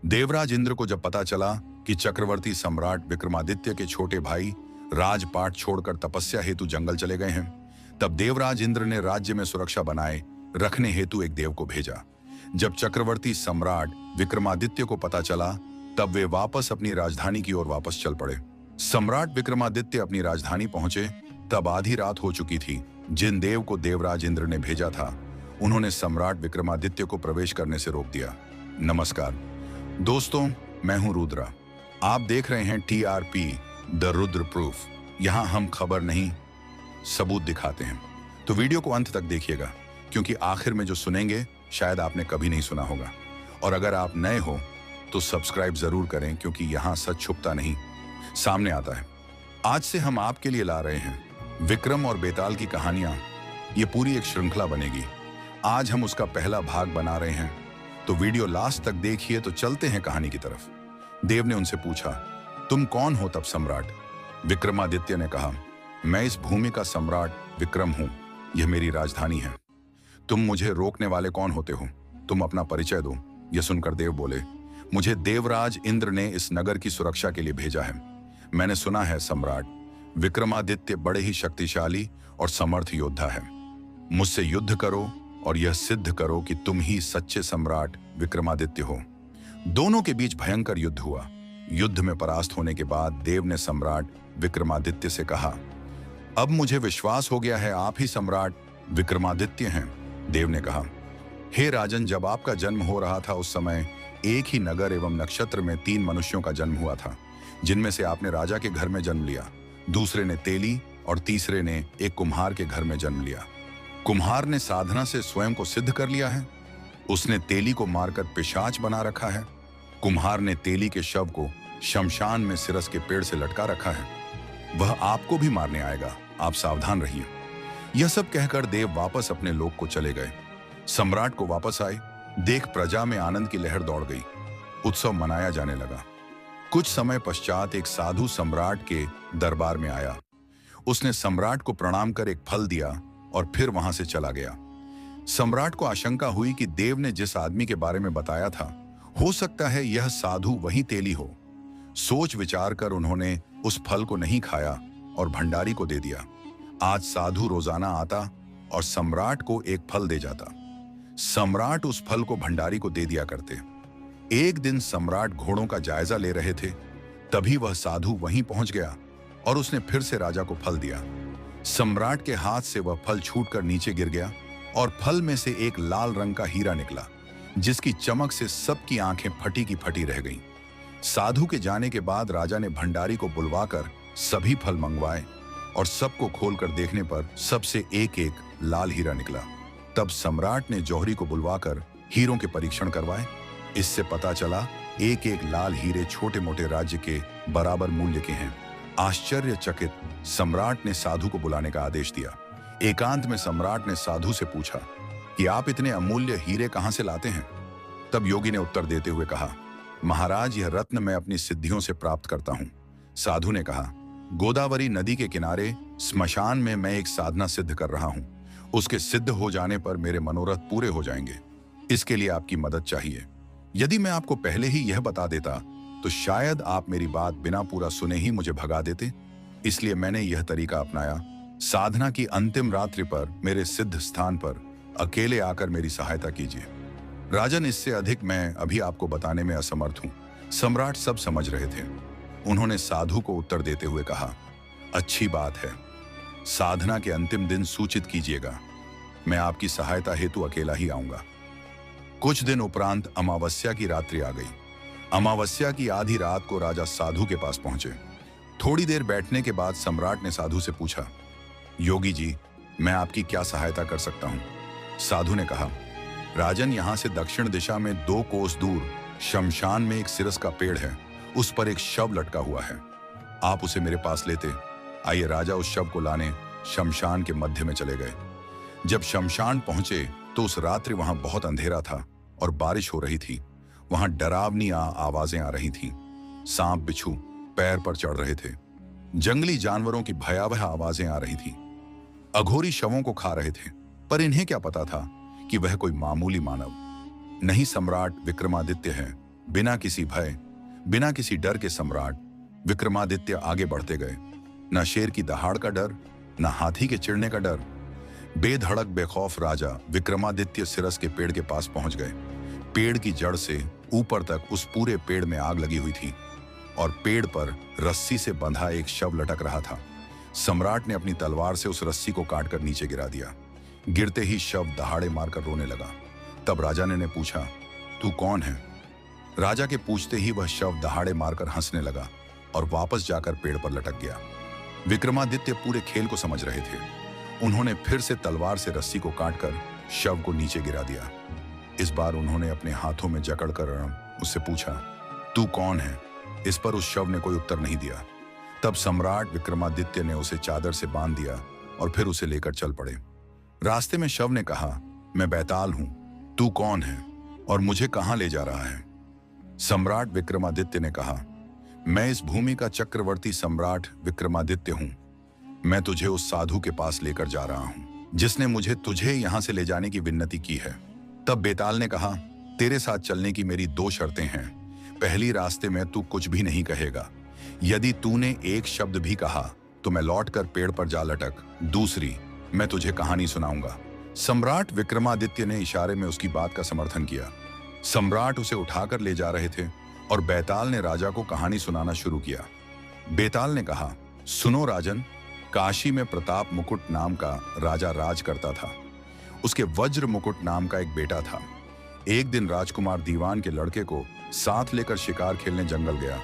देवराज इंद्र को जब पता चला कि चक्रवर्ती सम्राट विक्रमादित्य के छोटे भाई राजपाट छोड़कर तपस्या हेतु जंगल चले गए हैं, तब देवराज इंद्र ने राज्य में सुरक्षा बनाए रखने हेतु एक देव को भेजा। जब चक्रवर्ती सम्राट विक्रमादित्य को पता चला, तब वे वापस अपनी राजधानी की ओर वापस चल पड़े। सम्राट विक्रमादित्य अपनी राजधानी पहुंचे तब आधी रात हो चुकी थी। जिन देव को देवराज इंद्र ने भेजा था, उन्होंने सम्राट विक्रमादित्य को प्रवेश करने से रोक दिया। नमस्कार दोस्तों, मैं हूं रुद्रा। आप देख रहे हैं TRP द रुद्र प्रूफ। यहां हम खबर नहीं, सबूत दिखाते हैं। तो वीडियो को अंत तक देखिएगा, क्योंकि आखिर में जो सुनेंगे शायद आपने कभी नहीं सुना होगा। और अगर आप नए हो तो सब्सक्राइब जरूर करें, क्योंकि यहां सच छुपता नहीं, सामने आता है। आज से हम आपके लिए ला रहे हैं विक्रम और बेताल की कहानियां। ये पूरी एक श्रृंखला बनेगी। आज हम उसका पहला भाग बना रहे हैं, तो वीडियो लास्ट तक देखिए। तो चलते हैं कहानी की तरफ। देव ने उनसे पूछा, तुम कौन हो? तब सम्राट विक्रमादित्य ने कहा, मैं इस भूमि का सम्राट विक्रम हूं। यह मेरी राजधानी है। तुम मुझे रोकने वाले कौन होते हो? तुम अपना परिचय दो। यह सुनकर देव बोले, मुझे देवराज इंद्र ने इस नगर की सुरक्षा के लिए भेजा है। मैंने सुना है सम्राट विक्रमादित्य बड़े ही शक्तिशाली और समर्थ योद्धा है। मुझसे युद्ध करो और यह सिद्ध करो कि तुम ही सच्चे सम्राट विक्रमादित्य हो। दोनों के बीच भयंकर युद्ध हुआ। युद्ध में परास्त होने के बाद देव ने सम्राट विक्रमादित्य से कहा, अब मुझे विश्वास हो गया है आप ही सम्राट विक्रमादित्य हैं। देव ने कहा, हे राजन, जब आपका जन्म हो रहा था उस समय एक ही नगर एवं नक्षत्र में 3 मनुष्यों का जन्म हुआ था, जिनमें से आपने राजा के घर में जन्म लिया, दूसरे ने तेली और तीसरे ने एक कुम्हार के घर में जन्म लिया। कुम्हार ने साधना से स्वयं को सिद्ध कर लिया है। उसने तेली को मारकर पिशाच बना रखा है। कुम्हार ने तेली के शव को शमशान में सिरस के पेड़ से लटका रखा है। वह आपको भी मारने आएगा, आप सावधान रहिए। यह सब कहकर देव वापस अपने लोक को चले गए। सम्राट को वापस आए देख प्रजा में आनंद की लहर दौड़ गई। उत्सव मनाया जाने लगा। कुछ समय पश्चात एक साधु सम्राट के दरबार में आया। उसने सम्राट को प्रणाम कर एक फल दिया और फिर वहां से चला गया। सम्राट को आशंका हुई कि देव ने जिस आदमी के बारे में बताया था, हो सकता है यह साधु वही तेली हो। सोच विचार कर उन्होंने उस फल को नहीं खाया और भंडारी को दे दिया। आज साधु रोजाना आता और सम्राट को एक फल दे जाता। सम्राट उस फल को भंडारी को दे दिया करते। एक दिन सम्राट घोड़ों का जायजा ले रहे थे, तभी वह साधु वहीं पहुंच गया और उसने फिर से राजा को फल दिया। सम्राट के हाथ से वह फल छूटकर नीचे गिर गया और फल में से एक लाल रंग का हीरा निकला, जिसकी चमक से सबकी आंखें फटी की फटी रह गईं। साधु के जाने के बाद राजा ने भंडारी को बुलवाकर सभी फल मंगवाए और सबको खोलकर देखने पर सबसे एक एक लाल हीरा निकला। तब सम्राट ने जौहरी को बुलवाकर हीरों के परीक्षण करवाए। इससे पता चला एक एक लाल हीरे छोटे मोटे राज्य के बराबर मूल्य के हैं। आश्चर्यचकित सम्राट ने साधु को बुलाने का आदेश दिया। एकांत में सम्राट ने साधु से पूछा कि आप इतने अमूल्य हीरे कहां से लाते हैं? तब योगी ने उत्तर देते हुए कहा, महाराज, यह रत्न मैं अपनी सिद्धियों से प्राप्त करता हूं। साधु ने कहा, गोदावरी नदी के किनारे स्मशान में मैं एक साधना सिद्ध कर रहा हूं। उसके सिद्ध हो जाने पर मेरे मनोरथ पूरे हो जाएंगे। इसके लिए आपकी मदद चाहिए। यदि मैं आपको पहले ही यह बता देता तो शायद आप मेरी बात बिना पूरा सुने ही मुझे भगा देते। इसलिए मैंने यह तरीका अपनाया। साधना की अंतिम रात्रि पर मेरे सिद्ध स्थान पर अकेले आकर मेरी सहायता कीजिए। राजन, इससे अधिक मैं अभी आपको बताने में असमर्थ हूं। सम्राट सब समझ रहे थे। उन्होंने साधु को उत्तर देते हुए कहा, अच्छी बात है। साधना के अंतिम दिन सूचित कीजिएगा। मैं आपकी सहायता हेतु अकेला ही आऊंगा। कुछ दिन उपरांत अमावस्या की रात्रि आ गई। अमावस्या की आधी रात को राजा साधु के पास पहुंचे। थोड़ी देर बैठने के बाद सम्राट ने साधु से पूछा, योगी जी, मैं आपकी क्या सहायता कर सकता हूं? साधु ने कहा, राजन, यहां से दक्षिण दिशा में 2 कोस दूर शमशान में एक सिरस का पेड़ है। उस पर एक शव लटका हुआ है। आप उसे मेरे पास लेते आइए। राजा उस शव को लाने शमशान के मध्य में चले गए। जब शमशान पहुंचे तो उस रात्रि वहां बहुत अंधेरा था और बारिश हो रही थी। वहां डरावनी आवाजें आ रही थीं। सांप बिच्छू पैर पर चढ़ रहे थे। जंगली जानवरों की भयावह आवाजें आ रही थीं। अघोरी शवों को खा रहे थे, पर इन्हें क्या पता था कि वह कोई मामूली मानव नहीं, सम्राट विक्रमादित्य है। बिना किसी भय, बिना किसी डर के सम्राट विक्रमादित्य आगे बढ़ते गए। न शेर की दहाड़ का डर, न हाथी के चिढ़ने का डर। बेधड़क बेखौफ राजा विक्रमादित्य सिरस के पेड़ के पास पहुंच गए। पेड़ की जड़ से ऊपर तक उस पूरे पेड़ में आग लगी हुई थी और पेड़ पर रस्सी से बंधा एक शव लटक रहा था। सम्राट ने अपनी तलवार से उस रस्सी को काटकर नीचे गिरा दिया। गिरते ही शव दहाड़े मारकर रोने लगा। तब राजा ने पूछा, तू कौन है? राजा के पूछते ही वह शव दहाड़े मारकर हंसने लगा और वापस जाकर पेड़ पर लटक गया। विक्रमादित्य पूरे खेल को समझ रहे थे। उन्होंने फिर से तलवार से रस्सी को काटकर शव को नीचे गिरा दिया। इस बार उन्होंने अपने हाथों में जकड़कर उससे पूछा, तू कौन है? इस पर उस शव ने कोई उत्तर नहीं दिया। तब सम्राट विक्रमादित्य ने उसे चादर से बांध दिया और फिर उसे लेकर चल पड़े। रास्ते में शव ने कहा, मैं बैताल हूं, तू कौन है और मुझे कहां ले जा रहा है? सम्राट विक्रमादित्य ने कहा, मैं इस भूमि का चक्रवर्ती सम्राट विक्रमादित्य हूं। मैं तुझे उस साधु के पास लेकर जा रहा हूं जिसने मुझे तुझे यहां से ले जाने की विनती की है। तब बेताल ने कहा, तेरे साथ चलने की मेरी 2 शर्तें हैं। पहली, रास्ते में तू कुछ भी नहीं कहेगा। यदि तूने एक शब्द भी कहा तो मैं लौटकर पेड़ पर जा लटक। दूसरी, मैं तुझे कहानी सुनाऊंगा। सम्राट विक्रमादित्य ने इशारे में उसकी बात का समर्थन किया। सम्राट उसे उठाकर ले जा रहे थे और बेताल ने राजा को कहानी सुनाना शुरू किया। बेताल ने कहा, सुनो राजन, काशी में प्रताप मुकुट नाम का राजा राज करता था। उसके वज्र मुकुट नाम का एक बेटा था। एक दिन राजकुमार दीवान के लड़के को साथ लेकर शिकार खेलने जंगल गया।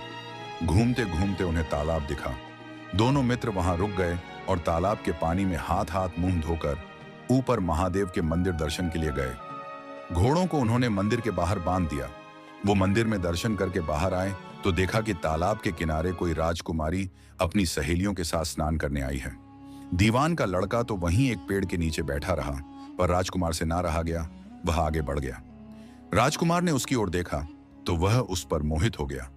घूमते घूमते उन्हें तालाब दिखा। दोनों मित्र वहां रुक गए और तालाब के पानी में हाथ हाथ मुंह धोकर ऊपर महादेव के मंदिर दर्शन के लिए गए। घोड़ों को उन्होंने मंदिर के बाहर बांध दिया। वो मंदिर में दर्शन करके बाहर आए तो देखा कि तालाब के किनारे कोई राजकुमारी अपनी सहेलियों के साथ स्नान करने आई है। दीवान का लड़का तो वहीं एक पेड़ के नीचे बैठा रहा, पर राजकुमार से ना रहा गया। वह आगे बढ़ गया। राजकुमार ने उसकी ओर देखा तो वह उस पर मोहित हो गया।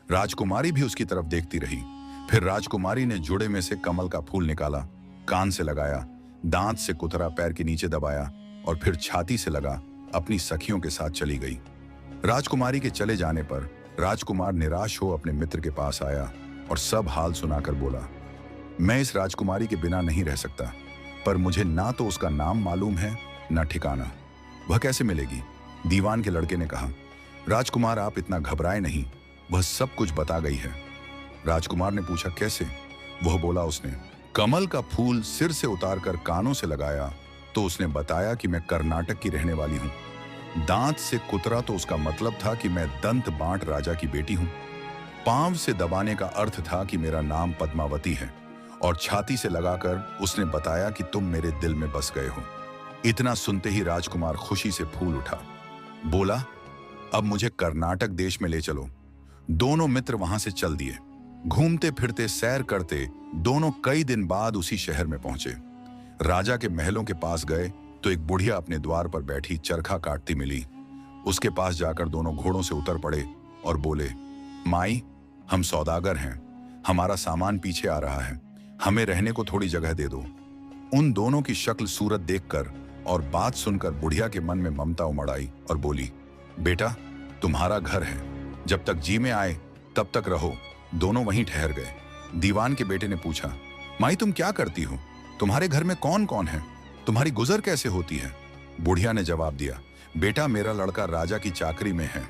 राजकुमारी भी उसकी तरफ देखती रही। फिर राजकुमारी ने जुड़े में से कमल का फूल निकाला, कान से लगाया, दांत से कुतरा पैर के नीचे दबाया और फिर छाती से लगा अपनी सखियों के साथ चली गई। राजकुमारी के चले जाने पर राजकुमार निराश हो अपने मित्र के पास आया और सब हाल सुनाकर बोला, मैं इस राजकुमारी के बिना नहीं रह सकता, पर मुझे ना तो उसका नाम मालूम है ना ठिकाना। वह कैसे मिलेगी? दीवान के लड़के ने कहा, राजकुमार आप इतना घबराए नहीं, वह सब कुछ बता गई है। राजकुमार ने पूछा, कैसे? वह बोला, उसने कमल का फूल सिर से उतारकर कानों से लगाया तो उसने बताया कि मैं कर्नाटक की रहने वाली हूं। दांत से कुतरा तो उसका मतलब था कि मैं दंत बांट राजा की बेटी हूं। पांव से दबाने का अर्थ था कि मेरा नाम पद्मावती है और छाती से लगाकर उसने बताया कि तुम मेरे दिल में बस गए हो। इतना सुनते ही राजकुमार खुशी से फूल उठा। बोला, अब मुझे कर्नाटक देश में ले चलो। दोनों मित्र वहां से चल दिए। घूमते फिरते सैर करते दोनों कई दिन बाद उसी शहर में पहुंचे। राजा के महलों के पास गए तो एक बुढ़िया अपने द्वार पर बैठी चरखा काटती मिली। उसके पास जाकर दोनों घोड़ों से उतर पड़े और बोले, माई, हम सौदागर हैं, हमारा सामान पीछे आ रहा है, हमें रहने को थोड़ी जगह दे दो। उन दोनों की शक्ल सूरत देखकर और बात सुनकर बुढ़िया के मन में ममता उमड़ आई और बोली, बेटा, तुम्हारा घर है, जब तक जी में आए तब तक रहो। दोनों वहीं ठहर गए। दीवान के बेटे ने पूछा, माई तुम क्या करती हो? तुम्हारे घर में कौन कौन है? तुम्हारी गुजर कैसे होती है? बुढ़िया ने जवाब दिया, बेटा, मेरा लड़का राजा की चाकरी में है।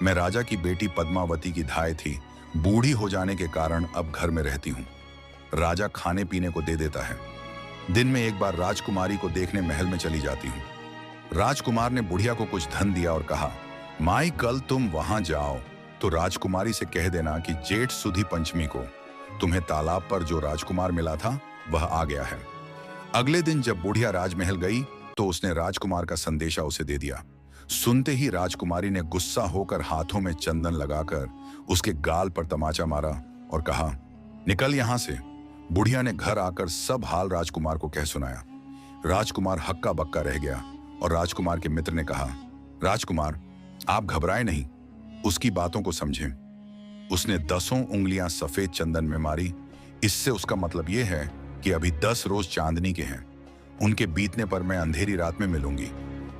मैं राजा की बेटी पद्मावती की धाय थी। बूढ़ी हो जाने के कारण अब घर में रहती हूँ। राजा खाने पीने को दे देता है। दिन में एक बार राजकुमारी को देखने महल में चली जाती हूँ। राजकुमार ने बुढ़िया को कुछ धन दिया और कहा, माई, कल तुम वहां जाओ तो राजकुमारी से कह देना कि जेठ सुधी पंचमी को तुम्हें तालाब पर जो राजकुमार मिला था वह आ गया है। अगले दिन जब बुढ़िया राजमहल गई तो उसने राजकुमार का संदेशा उसे दे दिया। सुनते ही राजकुमारी ने गुस्सा होकर हाथों में चंदन लगाकर उसके गाल पर तमाचा मारा और कहा, निकल यहां से। बुढ़िया ने घर आकर सब हाल राजकुमार को कह सुनाया। राजकुमार हक्का बक्का रह गया और राजकुमार के मित्र ने कहा, राजकुमार, आप घबराए नहीं, उसकी बातों को समझें। उसने 10 उंगलियां सफेद चंदन में मारी। इससे उसका मतलब यह है कि अभी 10 रोज चांदनी के हैं। उनके बीतने पर मैं अंधेरी रात में मिलूंगी।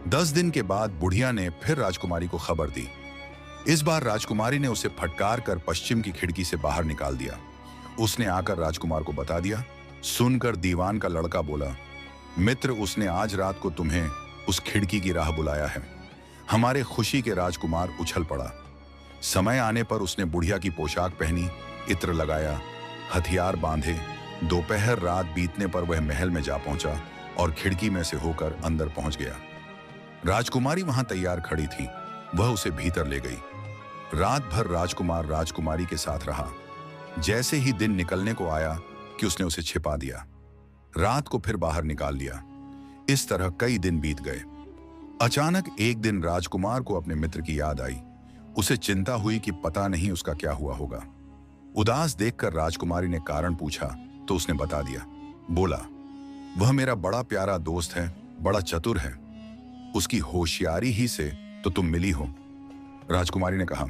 10 दिन के बाद बुढ़िया ने फिर राजकुमारी को खबर दी। इस बार राजकुमारी ने उसे फटकार कर पश्चिम की खिड़की से बाहर निकाल दिया। उसने आकर राजकुमार को बता दिया। सुनकर दीवान का लड़का बोला, मित्र, उसने आज रात को तुम्हें उस खिड़की की राह बुलाया है। हमारे खुशी के राजकुमार उछल पड़ा। समय आने पर उसने बुढ़िया की पोशाक पहनी, इत्र लगाया, हथियार बांधे। दोपहर रात बीतने पर वह महल में जा पहुंचा और खिड़की में से होकर अंदर पहुंच गया। राजकुमारी वहां तैयार खड़ी थी। वह उसे भीतर ले गई। रात भर राजकुमार राजकुमारी के साथ रहा। जैसे ही दिन निकलने को आया कि उसने उसे छिपा दिया। रात को फिर बाहर निकाल लिया। इस तरह कई दिन बीत गए। अचानक एक दिन राजकुमार को अपने मित्र की याद आई। उसे चिंता हुई कि पता नहीं उसका क्या हुआ होगा। उदास देखकर राजकुमारी ने कारण पूछा तो उसने बता दिया। बोला, वह मेरा बड़ा प्यारा दोस्त है, बड़ा चतुर है। उसकी होशियारी ही से तो तुम मिली हो। राजकुमारी ने कहा,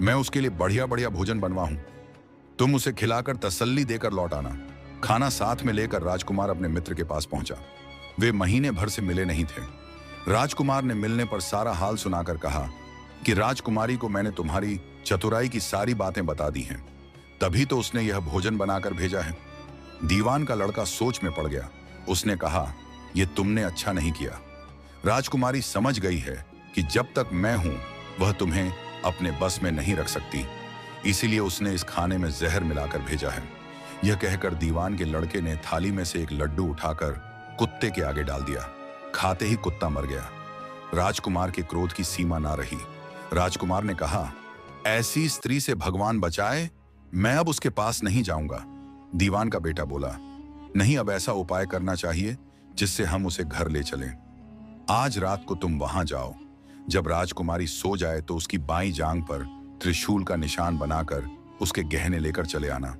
मैं उसके लिए बढ़िया बढ़िया भोजन बनवाऊं। तुम उसे खिलाकर तसल्ली देकर लौट आना। खाना साथ में लेकर राजकुमार अपने मित्र के पास पहुंचा। वे महीने भर से मिले नहीं थे। राजकुमार ने मिलने पर सारा हाल सुनाकर कहा कि राजकुमारी को मैंने तुम्हारी चतुराई की सारी बातें बता दी हैं, तभी तो उसने यह भोजन बनाकर भेजा है। दीवान का लड़का सोच में पड़ गया। उसने कहा, यह तुमने अच्छा नहीं किया। राजकुमारी समझ गई है कि जब तक मैं हूं वह तुम्हें अपने बस में नहीं रख सकती, इसीलिए उसने इस खाने में जहर मिलाकर भेजा है। यह कहकर दीवान के लड़के ने थाली में से एक लड्डू उठाकर कुत्ते के आगे डाल दिया। खाते ही कुत्ता मर गया। राजकुमार के क्रोध की सीमा ना रही। राजकुमार ने कहा, ऐसी स्त्री से भगवान बचाए, मैं अब उसके पास नहीं जाऊंगा। दीवान का बेटा बोला, नहीं, अब ऐसा उपाय करना चाहिए जिससे हम उसे घर ले चलें। आज रात को तुम वहां जाओ। जब राजकुमारी सो जाए तो उसकी बाईं जांघ पर त्रिशूल का निशान बनाकर उसके गहने लेकर चले आना।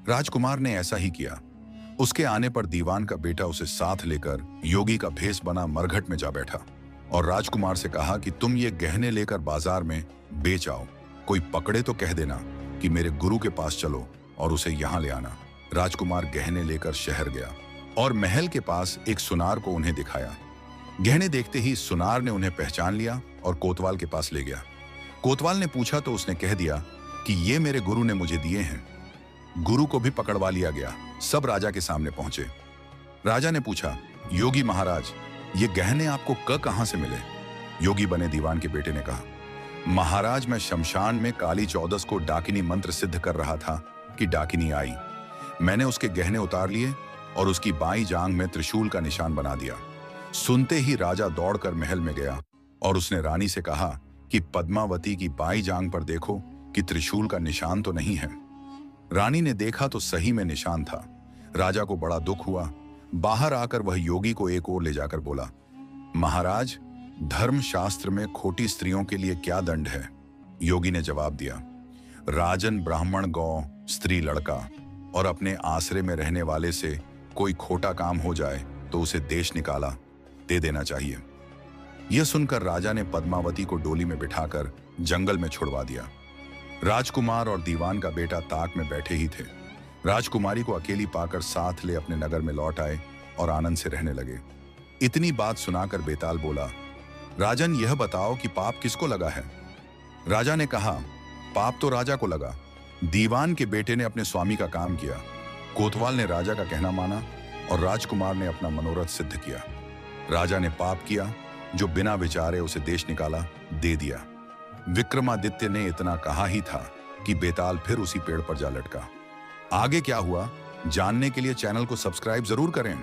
राजकुमार ने ऐसा ही किया। उसके आने पर दीवान का बेटा उसे साथ लेकर योगी का भेष बना मरघट में जा बैठा और राजकुमार से कहा कि तुम ये गहने लेकर बाजार में बेच आओ। कोई पकड़े तो कह देना कि मेरे गुरु के पास चलो और उसे यहां ले आना। राजकुमार गहने लेकर शहर गया और महल के पास एक सुनार को उन्हें दिखाया। गहने देखते ही सुनार ने उन्हें पहचान लिया और कोतवाल के पास ले गया। कोतवाल ने पूछा तो उसने कह दिया कि ये मेरे गुरु ने मुझे दिए हैं। गुरु को भी पकड़वा लिया गया। सब राजा के सामने पहुंचे। राजा ने पूछा, योगी महाराज, ये गहने आपको कहां से मिले? योगी बने दीवान के बेटे ने कहा, महाराज, मैं शमशान में काली चौदस को डाकिनी मंत्र सिद्ध कर रहा था कि डाकिनी आई। मैंने उसके गहने उतार लिए और उसकी बाईं जांघ में त्रिशूल का निशान बना दिया। सुनते ही राजा दौड़कर महल में गया और उसने रानी से कहा कि पद्मावती की बाईं जांघ पर देखो कि त्रिशूल का निशान तो नहीं है। रानी ने देखा तो सही में निशान था। राजा को बड़ा दुख हुआ। बाहर आकर वह योगी को एक ओर ले जाकर बोला, महाराज, धर्म शास्त्र में खोटी स्त्रियों के लिए क्या दंड है? योगी ने जवाब दिया, राजन ब्राह्मण गौ स्त्री लड़का और अपने आश्रय में रहने वाले से कोई खोटा काम हो जाए तो उसे देश निकाला दे देना चाहिए। यह सुनकर राजा ने पद्मावती को डोली में बिठाकर जंगल में छुड़वा दिया। राजकुमार और दीवान का बेटा ताक में बैठे ही थे। राजकुमारी को अकेली पाकर साथ ले अपने नगर में लौट आए और आनंद से रहने लगे। इतनी बात सुनाकर बेताल बोला, राजन, यह बताओ कि पाप किसको लगा है? राजा ने कहा, पाप तो राजा को लगा। दीवान के बेटे ने अपने स्वामी का काम किया। कोतवाल ने राजा का कहना माना और राजकुमार ने अपना मनोरथ सिद्ध किया। राजा ने पाप किया, जो बिना विचारे उसे देश निकाला दे दिया। विक्रमादित्य ने इतना कहा ही था कि बेताल फिर उसी पेड़ पर जा लटका। आगे क्या हुआ जानने के लिए चैनल को सब्सक्राइब जरूर करें।